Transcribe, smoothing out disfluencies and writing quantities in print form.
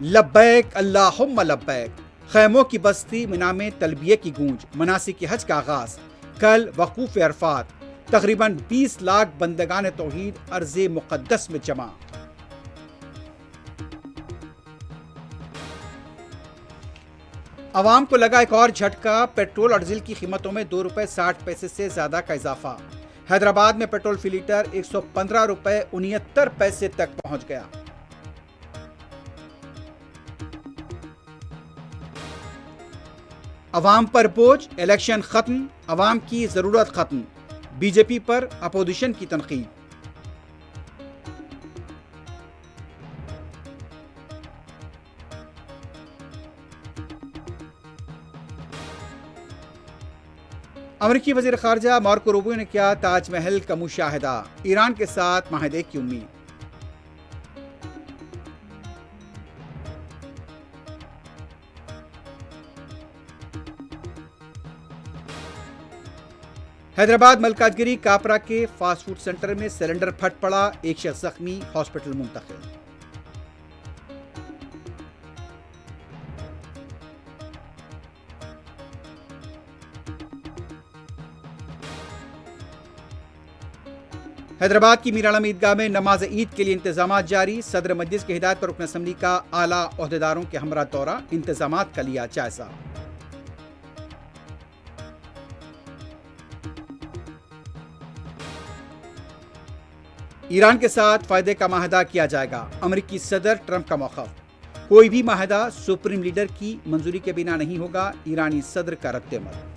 لبیک اللہم لبیک، خیموں کی بستی منا میں تلبیہ کی گونج، مناسک حج کا آغاز، کل وقوف عرفات، تقریباً 20 لاکھ بندگان توحید ارض مقدس میں جمع۔ عوام کو لگا ایک اور جھٹکا، پیٹرول اور ڈیزل کی قیمتوں میں 2 روپے 60 پیسے سے زیادہ کا اضافہ۔ حیدرآباد میں پیٹرول فی لیٹر 115 روپے 69 پیسے تک پہنچ گیا۔ عوام پر بوجھ، الیکشن ختم، عوام کی ضرورت ختم، بی جے پی پر اپوزیشن کی تنقید۔ امریکی وزیر خارجہ مارکو روبیو نے کیا تاج محل کا مشاہدہ، ایران کے ساتھ معاہدے کی امید۔ حیدرآباد ملکاج گری کاپرا کے فاسٹ فوڈ سینٹر میں سلنڈر پھٹ پڑا، ایک شخص زخمی، ہاسپٹل منتقل۔ حیدرآباد کی میر عالم عیدگاہ میں نماز عید کے لیے انتظامات جاری، صدر مجلس کی ہدایت پر رکن اسمبلی کا اعلیٰ عہدیداروں کے ہمراہ دورہ، انتظامات کا لیا جائزہ۔ ایران کے ساتھ فائدے کا معاہدہ کیا جائے گا، امریکی صدر ٹرمپ کا موقف، کوئی بھی معاہدہ سپریم لیڈر کی منظوری کے بنا نہیں ہوگا، ایرانی صدر کا رد عمل۔